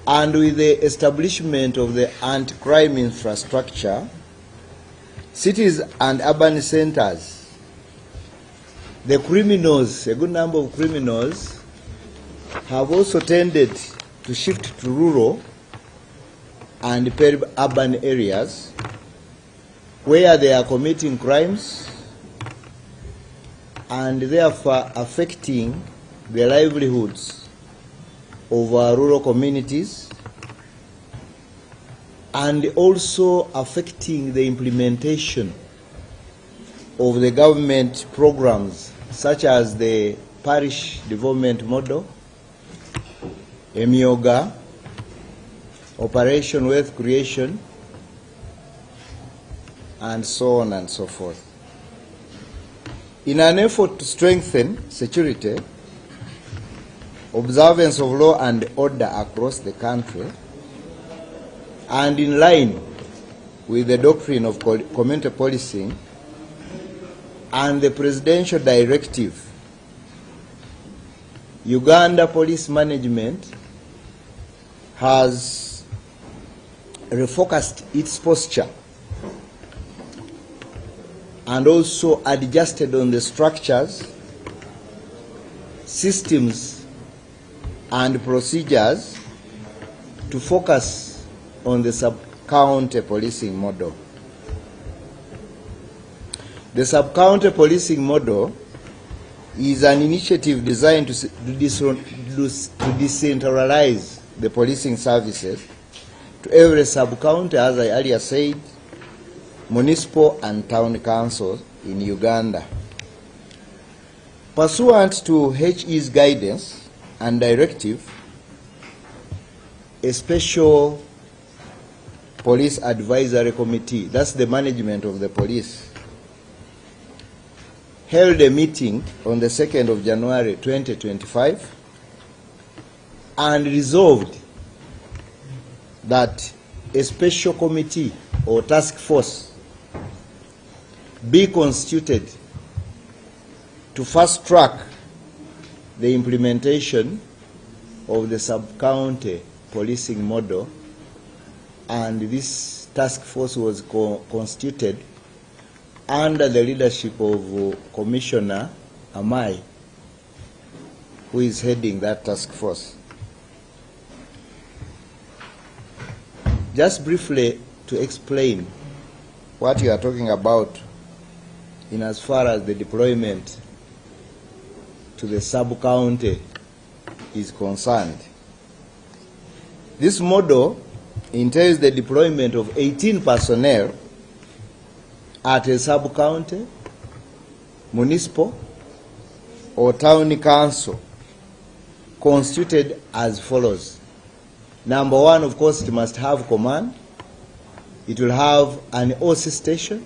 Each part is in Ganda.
And with the establishment of the anti-crime infrastructure, cities and urban centers, the criminals, a good number of criminals, have also tended to shift to rural and peri-urban areas where they are committing crimes and therefore affecting the livelihoods of our rural communities and also affecting the implementation of the government programs such as the parish development model, EMIOGA, Operation Wealth Creation, and so on and so forth. In an effort to strengthen security, observance of law and order across the country, and in line with the doctrine of community policing and the presidential directive, Uganda Police Management has refocused its posture and also adjusted on the structures, systems, and procedures to focus on the sub-county policing model. The sub-county policing model is an initiative designed to decentralize the policing services to every sub-county, as I earlier said, municipal and town councils in Uganda. Pursuant to HE's guidance and directive, a special police advisory committee, that's the management of the police, held a meeting on the 2nd of January 2025 and resolved that a special committee or task force be constituted to fast track the implementation of the sub-county policing model, and this task force was constituted under the leadership of Commissioner Amai, who is heading that task force. Just briefly to explain what you are talking about in as far as the deployment to the sub-county is concerned. This model entails the deployment of 18 personnel at a sub-county, municipal, or town council, constituted as follows. Number one, of course, it must have command. It will have an OC station.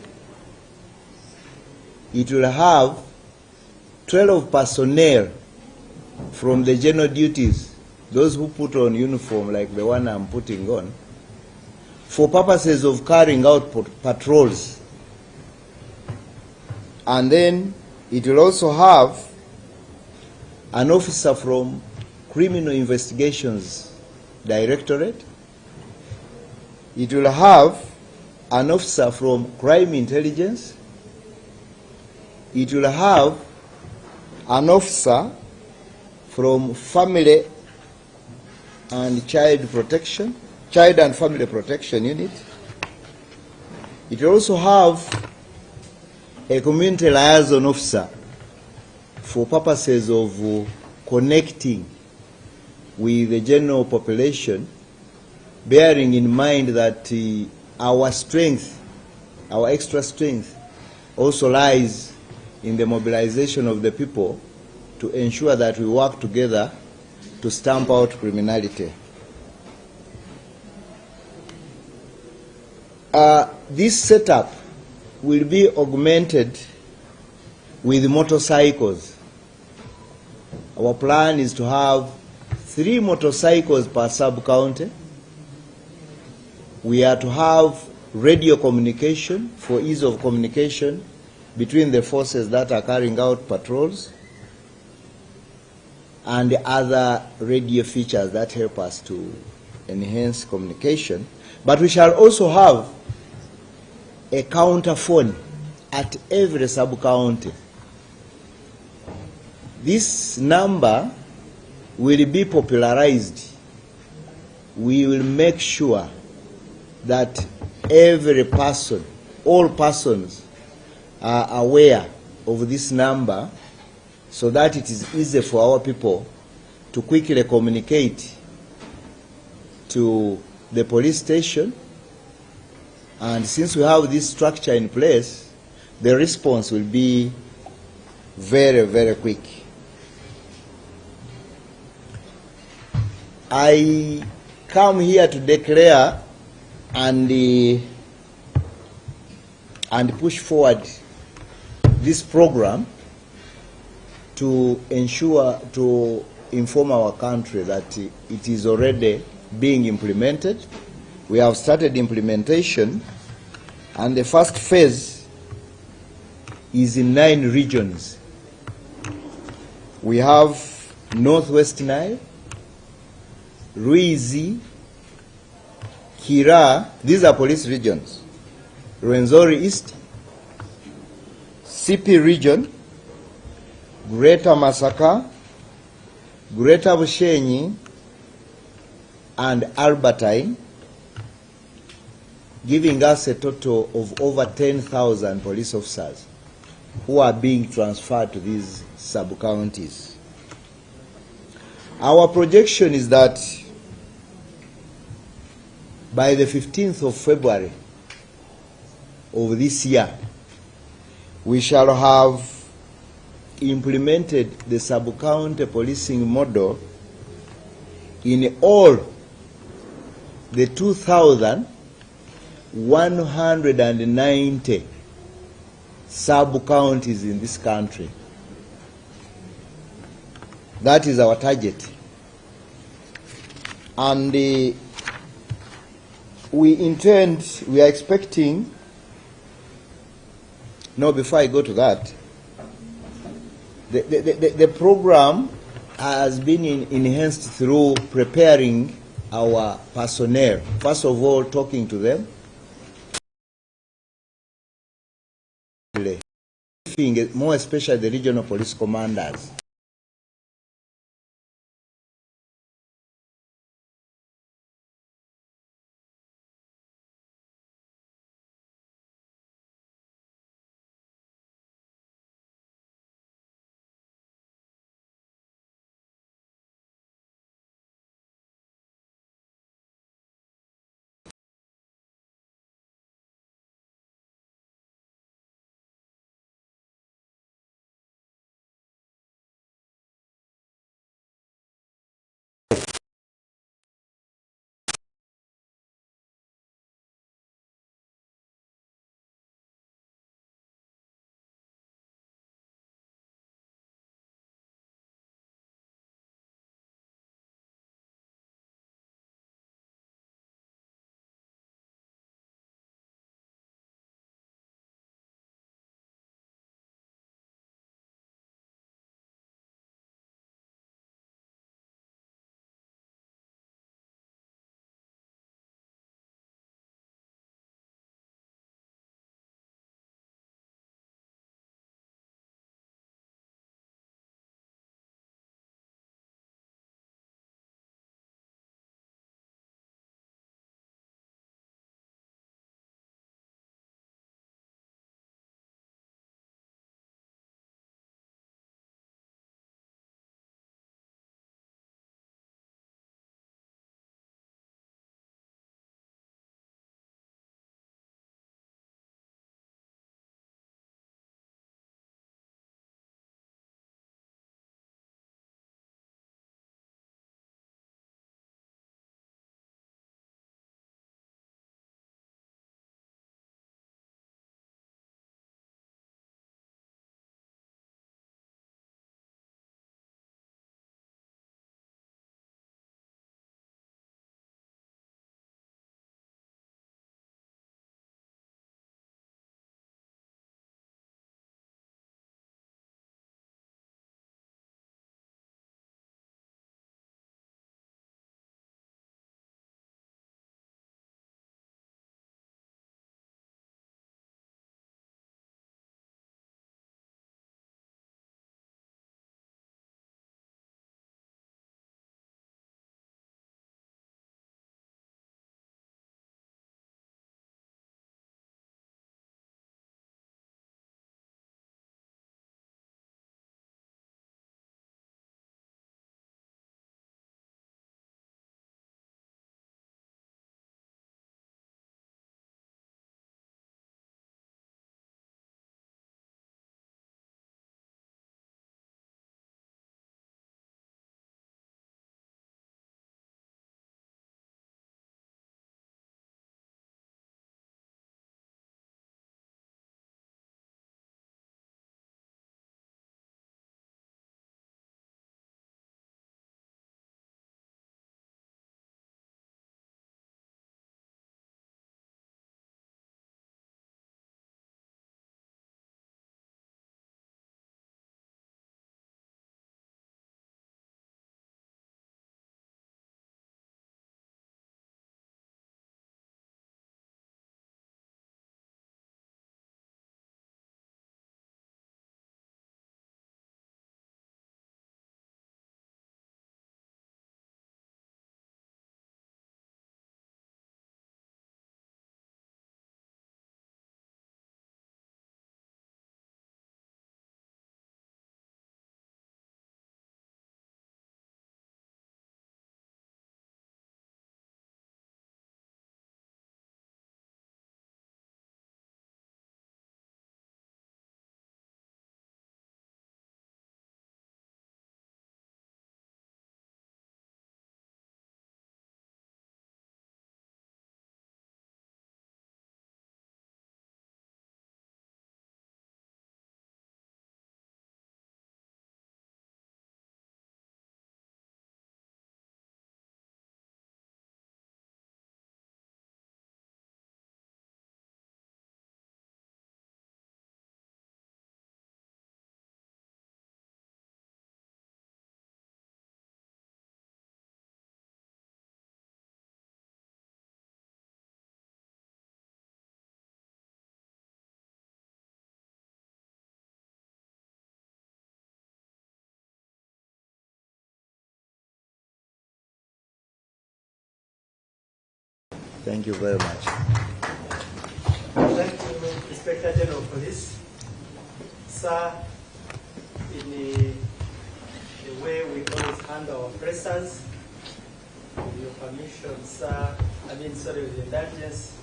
It will have 12 personnel from the general duties, those who put on uniform like the one I'm putting on, for purposes of carrying out patrols. And then it will also have an officer from Criminal Investigations Directorate. It will have an officer from Crime Intelligence. It will have an officer from Family and Child Protection, Child and Family Protection Unit. It will also have a community liaison officer for purposes of connecting with the general population, bearing in mind that our strength, our extra strength, also lies in the mobilization of the people to ensure that we work together to stamp out criminality. This setup will be augmented with motorcycles. Our plan is to have 3 motorcycles per sub-county. We are to have radio communication for ease of communication between the forces that are carrying out patrols, and the other radio features that help us to enhance communication, but we shall also have a counter phone at every sub-county. This number will be popularized. We will make sure that every person, all persons, are aware of this number, so that it is easy for our people to quickly communicate to the police station. And since we have this structure in place, the response will be very, very quick. I come here to declare and push forward this program to ensure, to inform our country that it is already being implemented. We have started implementation, and the first phase is in 9 regions. We have Northwest Nile, Ruizi, Kira, these are police regions, Rwenzori East, CP region, Greater Masaka, Greater Bushenyi, and Albertine, giving us a total of over 10,000 police officers who are being transferred to these sub-counties. Our projection is that by the 15th of February of this year, we shall have implemented the sub-county policing model in all the 2,190 sub-counties in this country. That is our target. And we are expecting, no, before I go to that, the program has been enhanced through preparing our personnel. First of all, talking to them, more especially the regional police commanders. Thank you very much. Thank you, Inspector General of Police. Sir, in the way we always handle our prisoners, with your permission, sir, with your indulgence,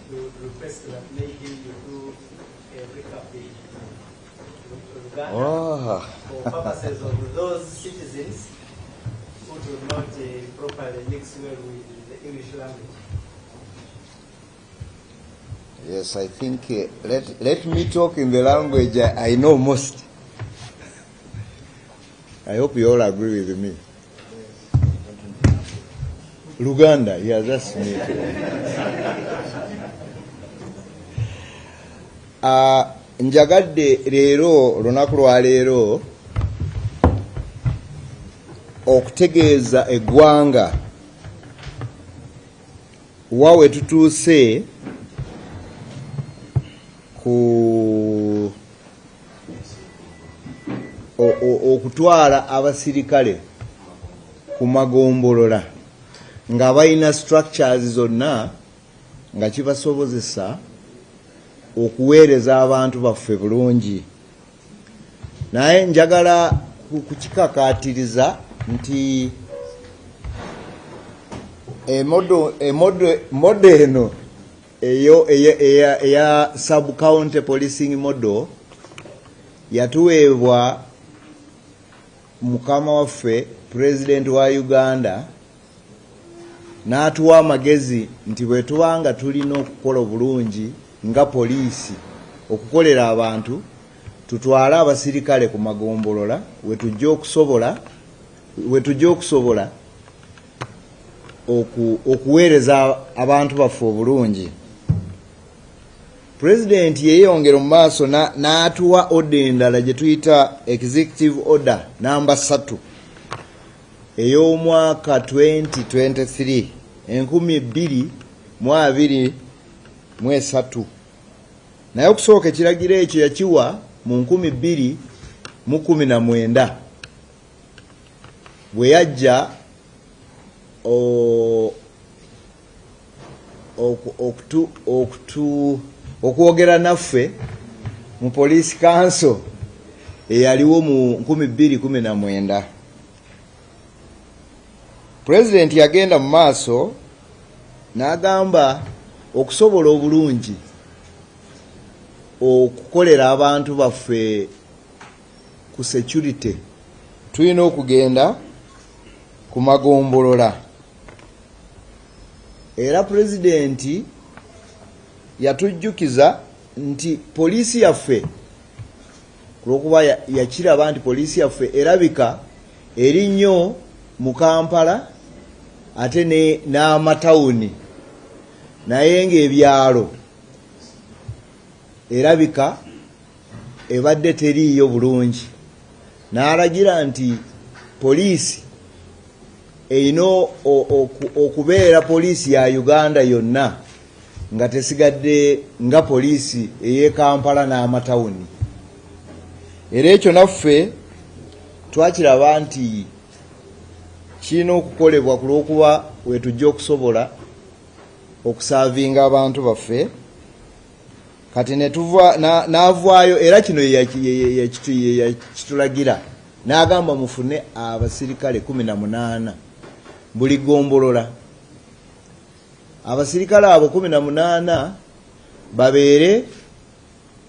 we would request that maybe you do a recap of Uganda for purposes of those citizens who do not properly mix well with the English language. Yes, I think let me talk in the language I know most. I hope you all agree with me. Luganda, yeah, that's me. Njagadde leero lunaku lwa leero okutegeeza eggwanga wawe tutuuse ku okutwala abasirikale ku magombolola nga balina structures zonna nga kibasobozesa okuweereza abantu baffe bulungi. Naye njagala kukikakaatiriza nti modo eno eya sub-county policing model yatuweebwa mukama waffe President wa Uganda n'atuwa amagezi nti bwe tubanga tulina okukola obulungi nga poliisi okukolera abantu tutwale abasirikale ku magombolola we tujja okusobola okuweereza abantu baffe obulungi. President yeyongera mu maaso n'atuwa order endala gye tuyita executive order namba 3 ey'omwaka 2023 2023 naye okusooka ekiragiro ekyo yakiwa mu 2019 bwe yajja okwogera naffe mu police council eyaliwo mu 2019. President yagenda mu maaso n'agamba okusobola obulungi okukolera abantu baffe ku security tulina okugenda ku magombolola. Era President yatujjukiza nti poliisi yaffe kulwokuba yakiraba nti poliisi yaffe erabika eri nnyo mu Kampala ate n'amatawuni naye ng'ebyalo erabika ebadde teriiyo bulungi. N'alagira nti poliisi erina okubeera poliisi ya Uganda yonna nga tesigadde nga poliisi ey'e Kampala n'amatawuni. Era ekyo naffe twakiraba nti kirina okukolebwa ku lw'okuba wetujja okusobola okusaavinga abantu baffe. Kati n'avaayo era kino kitulagira n'agamba mufune abasirikale 18 buli gombolola. Abasirikale abo 18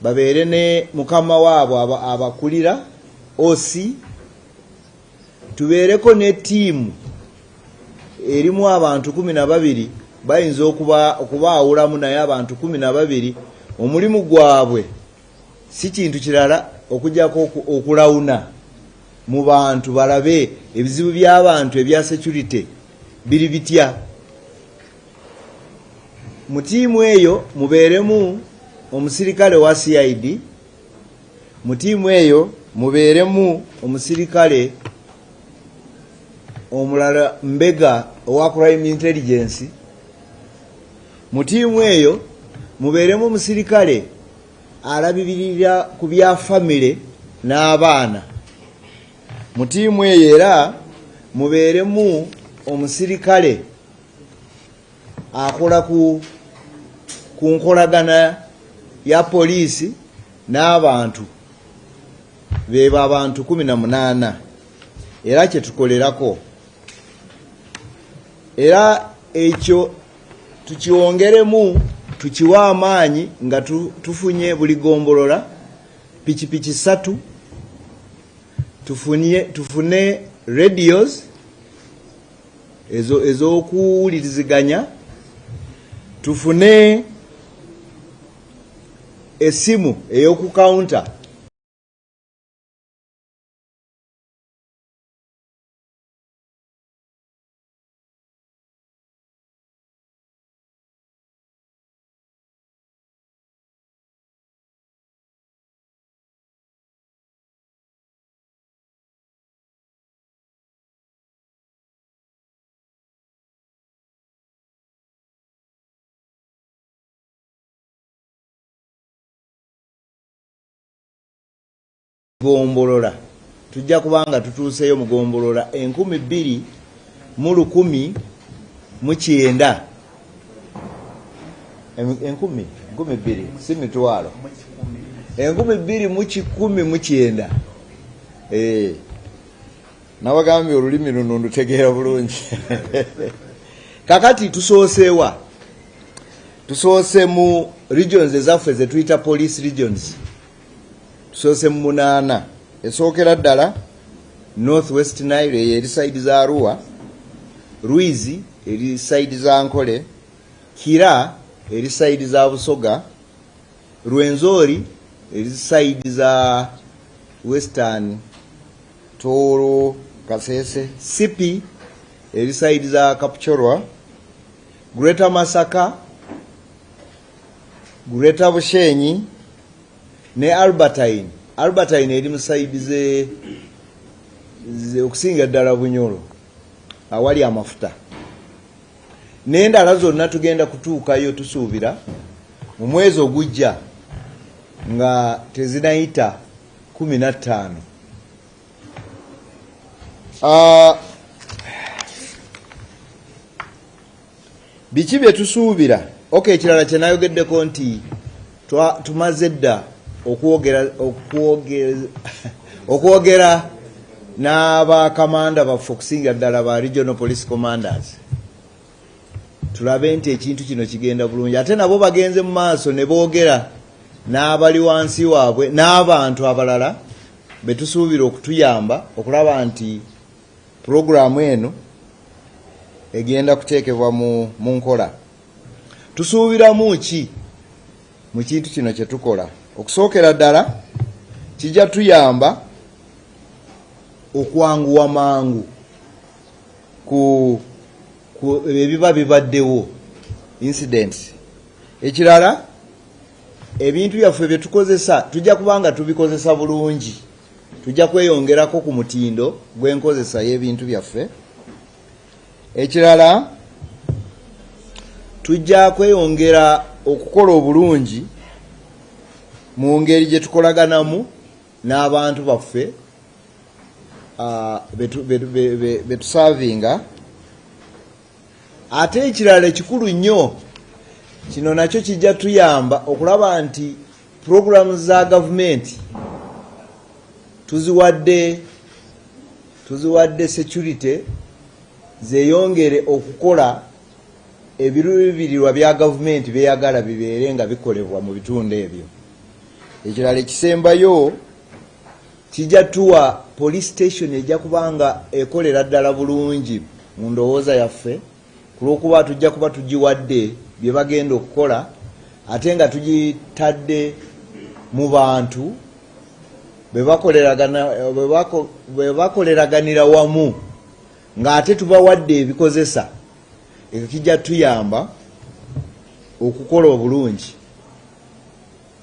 babeere ne mukama waabo abakulira OC, tubeereko ne tiimu erimu abantu 12 bayinza okubaawulamu naye abantu 12 omulimu gwabwe si kintu kirala okujjako okulawuna mu bantu balabe ebizibu by'abantu ebya security biri bitya. Mu tiimu eyo mubeeremu omusirikale wa CID, mu tiimu eyo mubeeremu omusirikale omulala mbega owa crime intelligence, mu tiimu eyo mubeeremu omusirikale alabirira ku bya family n'abaana, mu tiimu eyo era mubeeremu omusirikale akola ku nkolagana ya poliisi n'abantu beba abantu 18 era kyetukolerako era ekyo tukiwongeremu tukiwa amaanyi nga tufunye buli gombolola pikipiki 3 tufune radios ez'okuwuliriziganya tufune esimu ey'okukaunta gombolola tujja kubanga tutuuseyo mu gombolola 21,109 12,000 si mitwalo 21,109 nawagambye olulimi luno ndutegeera bulungi kakati tusoosewa tusoose mu regions ezaffe zetuyita police regions tusoose mu 8 esookera ddala North West Nile eri side za Arua, Ruizi eri side za Nkole, Kira eri side za Busoga, Rwenzori eri side za Western Toro Kasese, Sipi eri side za Kapchorwa, Greater Masaka, Greater Bushenyi ne Albertine eri musaidi ze okusinga ddala Bunyoro awali amafuta n'endala zonna tugenda kutuukayo tusuubira mu mwezi ogujja nga tezinayita 15. Biki bye tusuubira? Okay, ekirala kye nayogeddeko nti tumaze dda okwogera n'abakamanda baffe okusinga ddala ba regional police commanders tulabe nti ekintu kino kigenda bulungi, ate nabo bagenze mu maaso ne boogera n'abali wansi waabwe n'abantu abalala betusuubira okutuyamba okulaba nti puroguramu eno egenda kuteekebwa mu nkola. Tusuubiramu ki mu kintu kino kye tukola? Okusookera ddala kijja tuyamba okwanguwa mangu ku ebiba bibaddewo incidents. Ekirala ebintu byaffe bye tukozesa tujja kubanga tubikozesa bulungi, tujja kweyongerako ku mutindo gw'enkozesa y'ebintu byaffe. Ekirala tujja kweyongera okukola obulungi mu ngeri gye tukolaganamu n'abantu baffe betusavinga. Ate ekirala ekikulu nnyo kino nakyo kijja tuyamba okulaba nti programs za gavumenti tuziwadde security zeyongere okukola ebiruubirirwa bya gavumenti byeyagala bibeere nga bikolebwa mu bitundu ebyo. Ekirala ekisembayo kijja tuwa police station ejja kubanga ekolera ddala bulungi mu ndowooza yaffe kulwokuba tujja kuba tugiwadde bye bagenda okukola ate nga tugitadde mu bantu bwe bakoleraganira wamu ng'ate tubawadde ebikozesa. Ekyo kijja tuyamba okukola obulungi.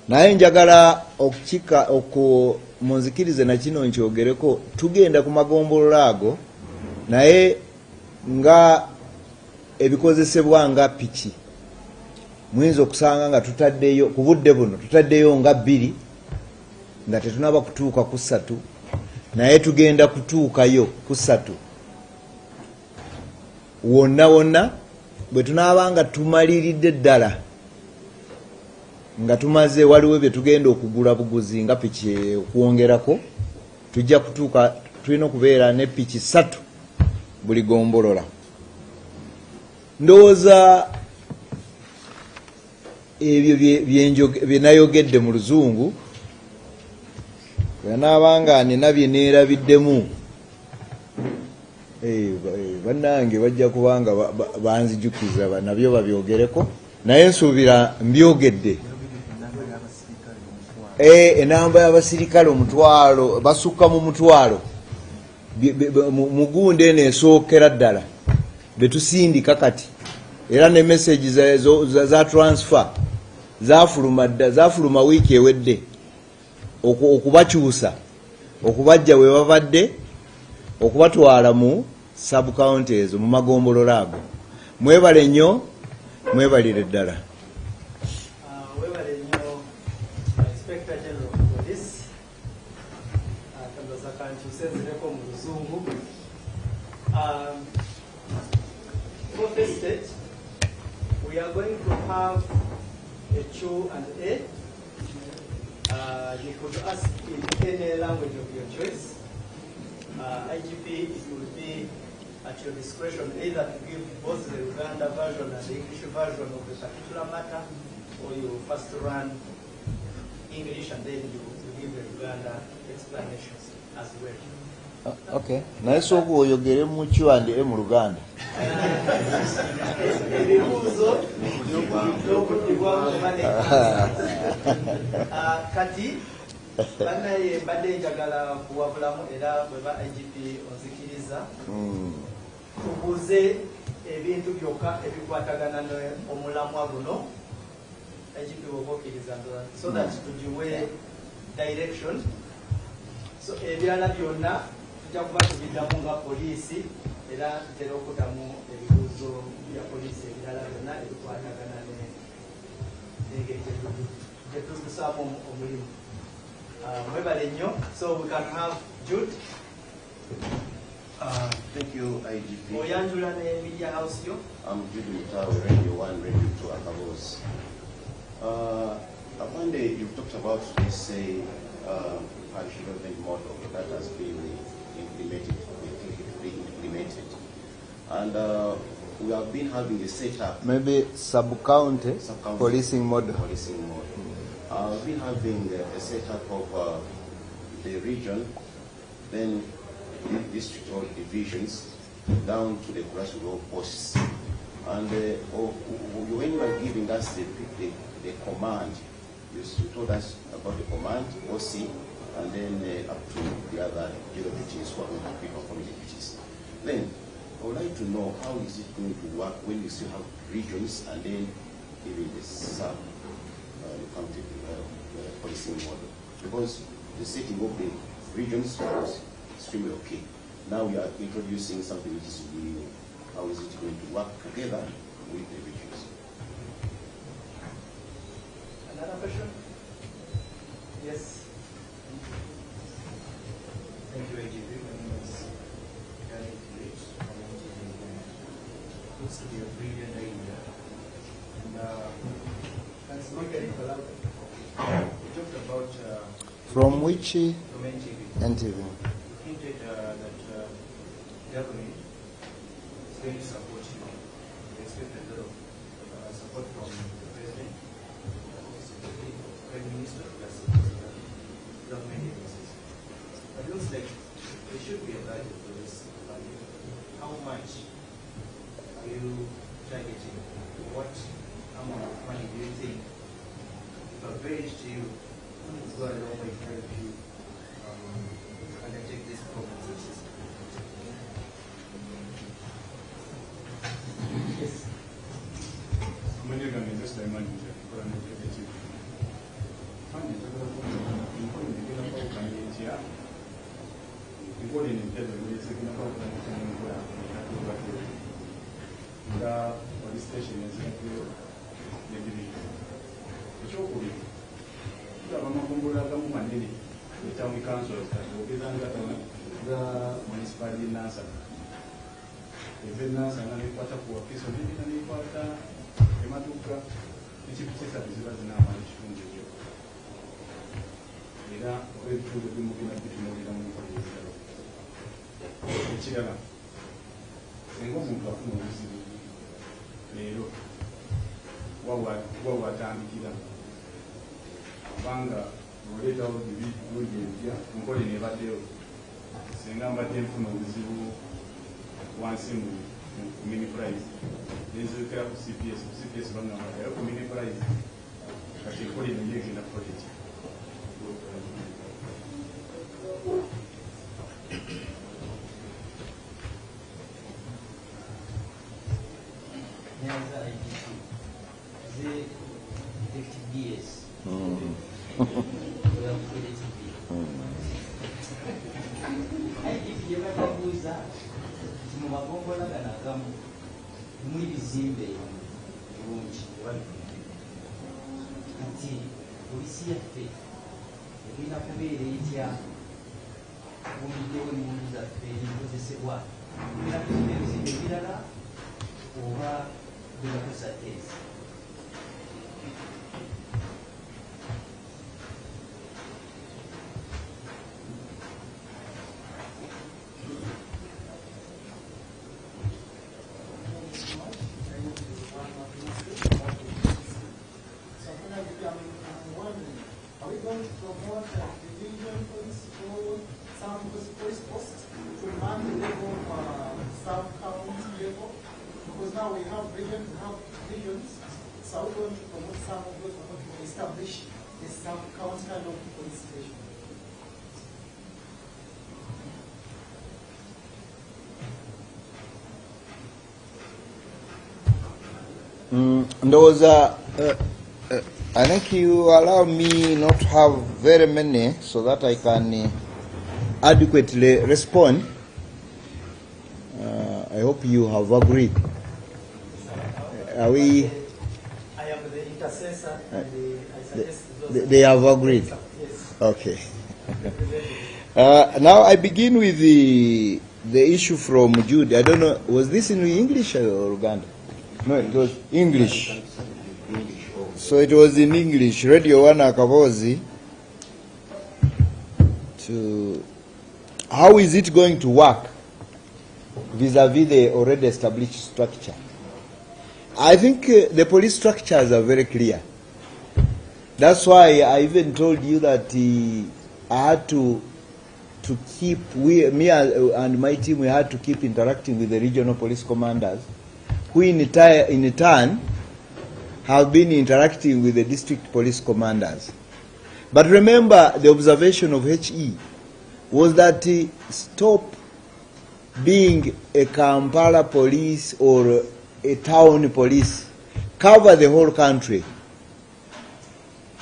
Naye njagala munzikirize na kino nkyogereko, tugenda ku magombolola ago naye nga ebikozesebwa nga piki muyinza okusanga nga tutaddeyo ku budde buno tutaddeyo nga 2 nga tetunaba kutuuka ku 3 naye tugenda kutuukayo ku 3 wonna bwe tunaaba nga tumaliridde ddala nga tumaze waliwo bye tugenda okugula buguzi nga piki okwongerako, tujja kutuuka tulina okubeera ne piki 3 buli gombolola. Ndowooza ebyo bye nayogedde mu Luzungu bwe naabanga nina bye neerabiddemu bannange bajja kubanga banzijukiza nabyo babyogereko, naye nsuubira mbyogedde. Enamba y'abasirikale omutwalo basukka mu mutwalo mugunde neesookera ddala betusindika kati, era ne message za transfer zafuluma wiiki ewedde okubakyusa okubajja we bavadde okubatwala mu sub county ezo mu magombolola ago. Mwebale nnyo, mwebalire ddala. Webale nnyo Inspector General of Police kandoza kankyusenzireko mu Luzungu. For this state, we are going to have a Q and A. You could ask in any language of your choice. IGP, it will be at your discretion either to give both the Uganda version and the English version of the particular matter, or you first run English and then you give the Uganda explanations as well. Okay. Naye sooka oyogere mu Q&A mu Luganda. Ebibuuzo n'okuddibwamu kati bannaye mbadde njagala kuwabulamu era bwe ba IGP onzikiriza tubuuze ebintu byokka ebikwatagana n'omulamwa guno IGP bw'oba okkiriza so that tugiwe direction. So ebirala byonna tujja kuba tubiddamu nga poliisi era tutera okuddamu ebibuuzo bya poliisi ebirala byonna ebikwatagana n'engeri gye tutusaamu omulimu. Mwebale nnyo. So we can have Jude. Thank you, IGP. Oyanjula ne media house yo. I'm Jude Mutawe, Radio 1, Radio 2, Akabos. One day you talked about, let's say, parish development model that has been implemented. And we have been having a setup. Maybe sub-county policing model. We've been having a setup of the region, then the district or divisions, down to the grassroots posts. And when you are giving us the command, you told us about the command, OC, and then up to the other duties who are going to be performing the duties. Then I would like to know how is it going to work when you still have regions and then even the sub-county policing model? Because the setting of the regions was extremely okay. Now we are introducing something which is new. How is it going to work together with the regions? Another question? Yes. Thank you, IGP. My name is Gary Grace. Looks to be a brilliant idea. And Speak a little louder. we talked about From which from NTV. NTV? We hinted that government is going to support you. We expect a lot of support from the President, the Prime Minister, plus government agencies. But it looks like there should be a budget for this funding. How much are you targeting? What amount of money do you think, if I paid to you, is going a long way to help you undertake this program? Yes. Even now, I'm going to put up for a piece of it and esatu ziba zinaaba ekitundu ekyo era ebitundu ebimugenda bitunuulira mu nkola ezirala. Ekirala singa omuntu afuna obuzibu leero wa watandikira kubanga oleetawo bulungi empya nkola nebaddeyo singa mbadde nfuna obuzibu wansi mu mini price nenzirukira ku CPS bangambadayo ku mini price kati enkola eno yegenda project. muri bizimbe bulungi kati polisi yaffe egenda kubeera etya bumiddewo emmundu zaffe ebikozesebwa egenda kuzimba ebizimbe ebirala oba byebakozesa tezi. Ndoza, I think you allow me not to have very many so that I can adequately respond. I hope you have agreed. Are we? I am the intercessor and I suggest They have agreed. Yes. Okay. Now I begin with the issue from Jude. I don't know, was this in English or Uganda? No, it was English. So it was in English. Radio One Akavozi. To how is it going to work vis-a-vis the already established structure? I think the police structures are very clear. That's why I even told you that I had to keep, me and my team, we had to keep interacting with the regional police commanders, who in turn have been interacting with the district police commanders. But remember, the observation of HE was that stop being a Kampala police or a town police, cover the whole country,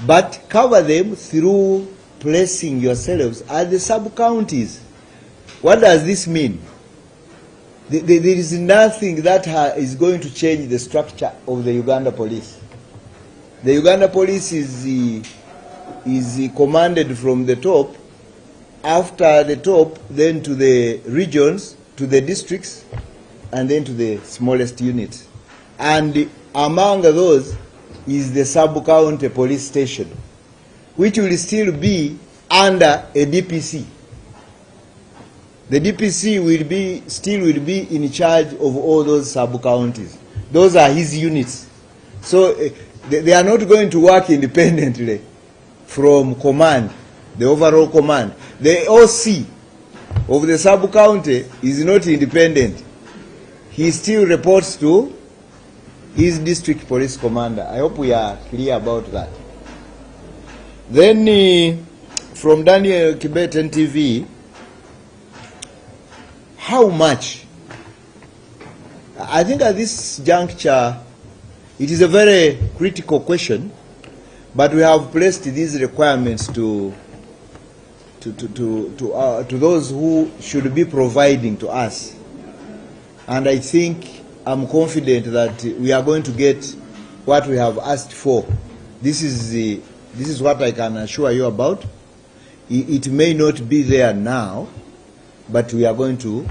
but cover them through placing yourselves at the sub-counties. What does this mean? There is nothing that is going to change the structure of the Uganda police. The Uganda police is commanded from the top, after the top, then to the regions, to the districts, and then to the smallest units. And among those is the sub-county police station, which will still be under a DPC. The DPC will be in charge of all those sub-counties. Those are his units. So they are not going to work independently from command, the overall command. The OC of the sub-county is not independent. He still reports to his district police commander. I hope we are clear about that. Then from Daniel Kibet NTV, how much? I think at this juncture, it is a very critical question, but we have placed these requirements to those who should be providing to us. And I think I'm confident that we are going to get what we have asked for. This is what I can assure you about. It may not be there now, but we are going to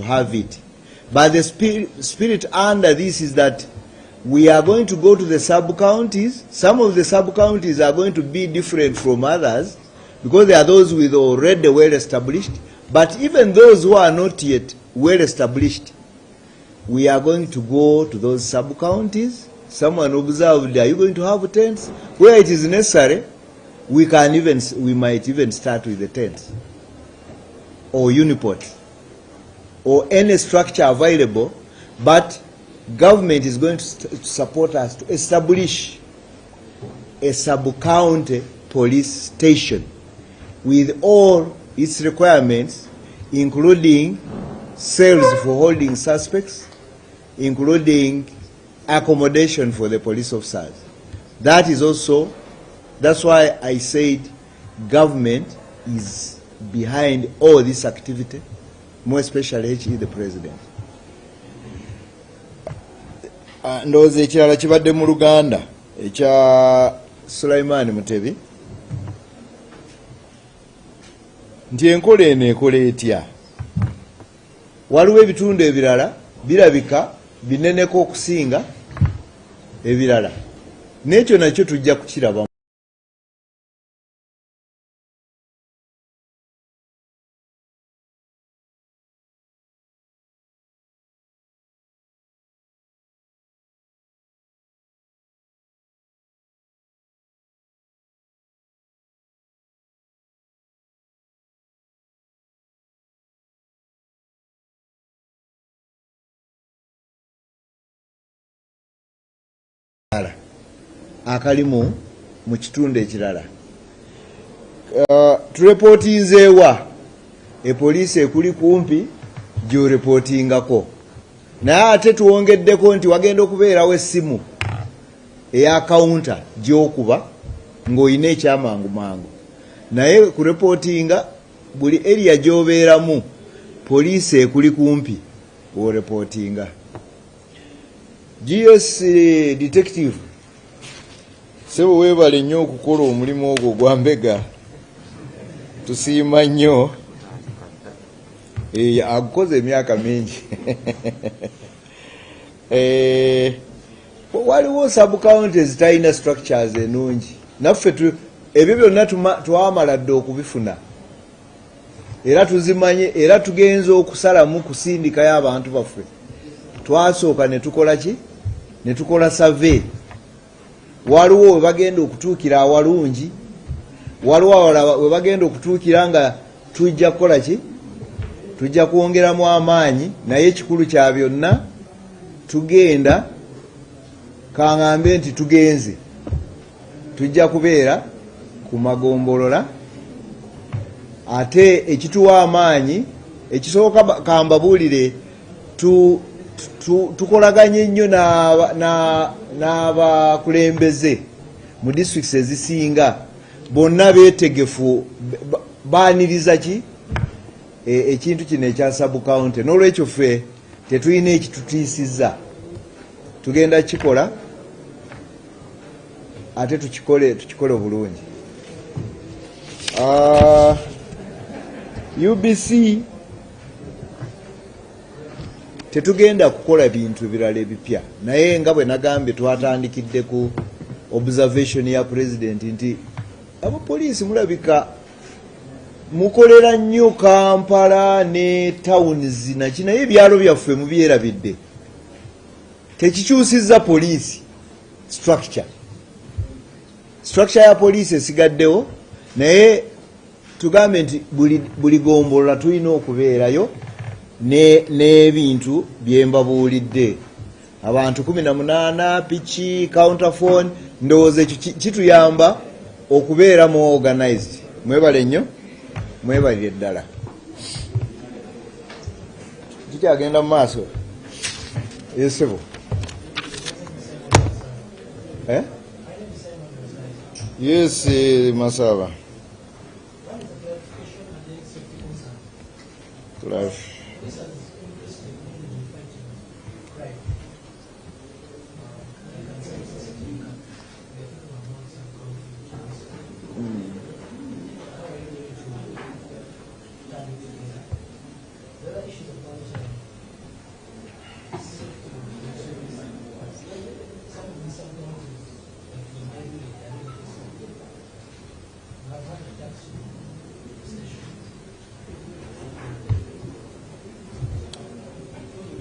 have it. But the spirit under this is that we are going to go to the sub-counties. Some of the sub-counties are going to be different from others because there are those with already well-established. But even those who are not yet well-established, we are going to go to those sub-counties. Someone observed, are you going to have tents? Where it is necessary, we might even start with the tents or unipods or any structure available, but government is going to support us to establish a sub-county police station with all its requirements, including cells for holding suspects, including accommodation for the police officers. That is also, that's why I said government is behind all this activity, more especially HE the president. Ndowooza ekirala kibadde mu Luganda ekya Sulaiman Mutebi nti enkola eno ekola etya. Waliwo ebitundu ebirala birabika bineneko okusinga ebirala, n'ekyo nakyo tujja kukiraba. Akalimu mu kitundu ekirala tureportinzeewa epoliisi ekuli kumpi gy'oreportingako, naye ate tuwongeddeko nti wagenda okubeerawo essimu eya kawunta gy'okuba ng'olina ekyamangu mangu, naye kureportinga buli area gy'obeeramu poliisi ekuli kumpi oreportinga. GS detective sebo weebale nnyo okukola omulimu ogwo gwa mbega, tusiima nnyo. Agukoze emyaka mingi. Waliwo sub-counties zitalina structures ennungi, naffe ebyo byonna twamala dde okubifuna era tuzimanye, era tugenza okusalamu kusindikayo abantu baffe. Twasooka ne tukola ki? Ne tukola survey. Waliwo we bagenda okutuukira awalungi, waliwo awalala we bagenda okutuukira nga tujja kukola ki? Tujja kwongeramu amaanyi, naye ekikulu kya byonna tugenda, kaŋŋambe nti tugenze, tujja kubeera ku magombolola. Ate ekituwa amaanyi ekisooka kambabuulire, tukolaganye nnyo n'abakulembeze mu districts ezisinga, bonna beetegefu baaniriza ki ekintu kino ekya sub-county. N'olwekyo ffe tetulina ekitutiisizza, tugenda kikola ate tukikole bulungi. UBC tetugenda kukola bintu birala ebipya, naye nga bwe nagambye twatandikidde ku observation ya president nti abapoliisi mulabika mukolera nnyo Kampala ne towns naki, naye ebyalo byaffe mubyerabidde. Tekikyusizza poliisi structure ya poliisi esigaddewo, naye tugambe nti buli gombolola tulina okubeerayo n'ebintu bye mbabuulidde. Abantu 18, piki, counterphone, ndowooza ekyo kituyamba okubeera mu organized. Mwebale nnyo, mwebalire ddala. Tukyagenda mu maaso esebo. Yes, Masaba. Clash.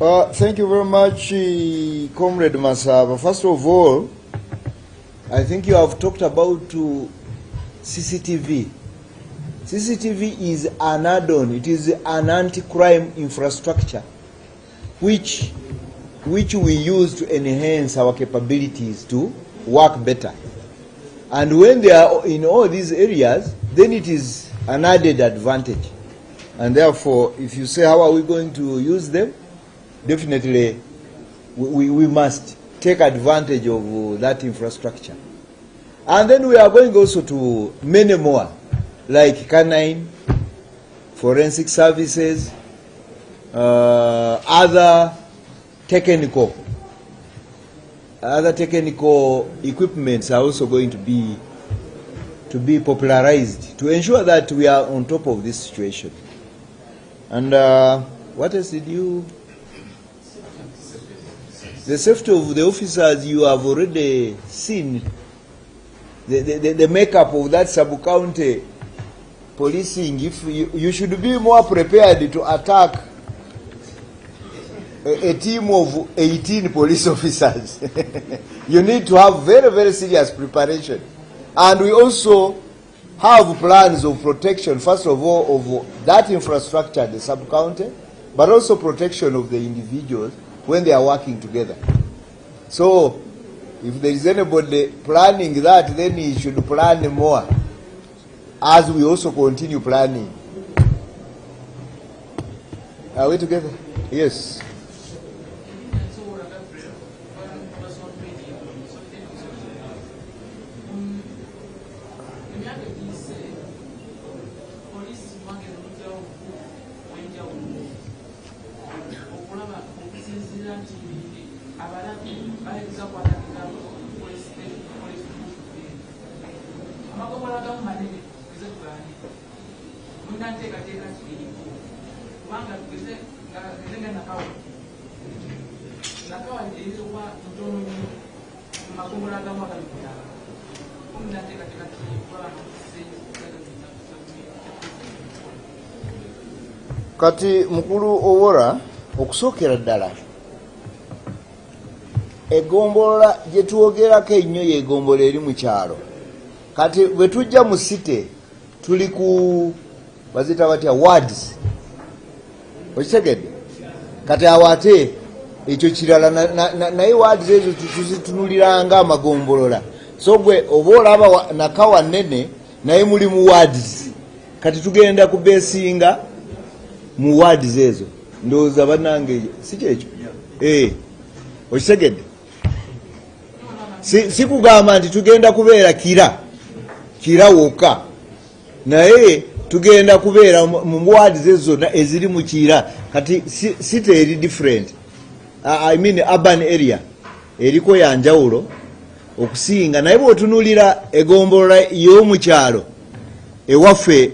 Thank you very much, Comrade Masaba. First of all, I think you have talked about CCTV. CCTV is an add-on. It is an anti-crime infrastructure which we use to enhance our capabilities to work better. And when they are in all these areas, then it is an added advantage. And therefore, if you say how are we going to use them, definitely we must take advantage of that infrastructure. And then we are going also to many more, like canine, forensic services, other technical equipments are also going to be popularized to ensure that we are on top of this situation. And what else did you? The safety of the officers, you have already seen the makeup of that sub-county policing. If you should be more prepared to attack a team of 18 police officers. You need to have very, very serious preparation. And we also have plans of protection, first of all, of that infrastructure, the sub-county, but also protection of the individuals when they are working together. So, if there is anybody planning that, then he should plan more, as we also continue planning. Are we together? Yes. Kati mukulu Owora, okusookera ddala egombolola gye twogerako ennyo y'egombola eri mu kyalo. Kati bwe tujja mu site tuli ku bazita batya wards, okitegedde? Kati awo ate ekyo kirala naye wards ezo tuzitunuliranga amagombolola. So gwe oba olaba Nakawa nnene naye muli mu wards. Kati tugenda kubeesinga mu wards ezo. Ndowooza bannange si kyekyo? Okitegedde? Si kugamba nti tugenda kubeera kira wokka, naye tugenda kubeera mu wards ezo zonna eziri mu Kira. Kati site eri different, I mean urban area eriko ya njawulo okusinga, naye bw'otunuulira egombolola y'omu kyalo ewaffe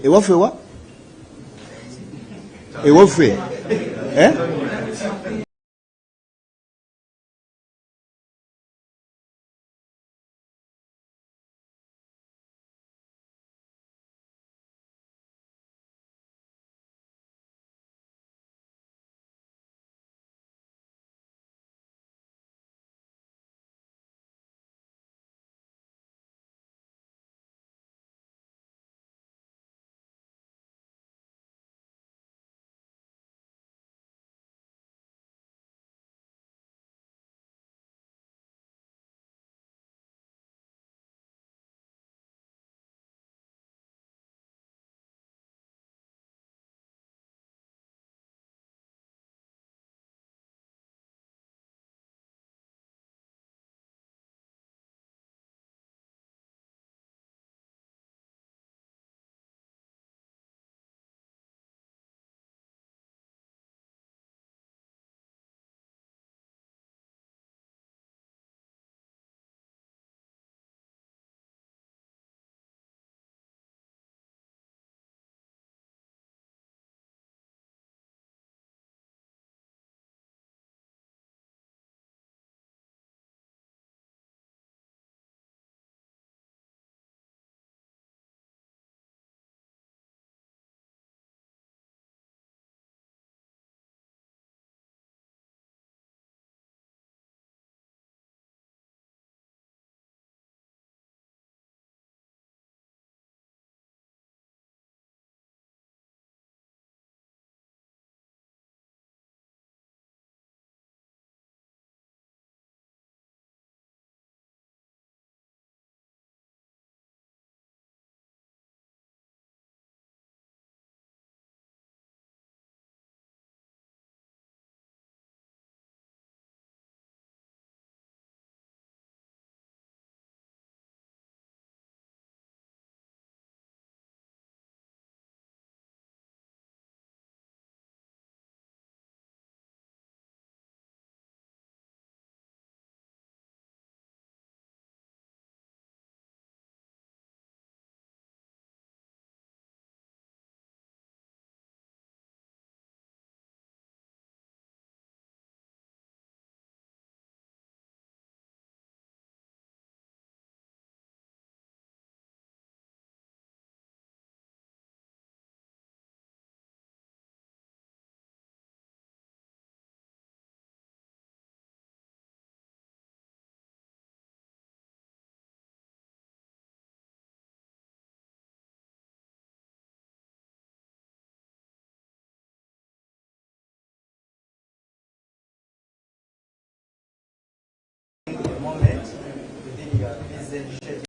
the initiative.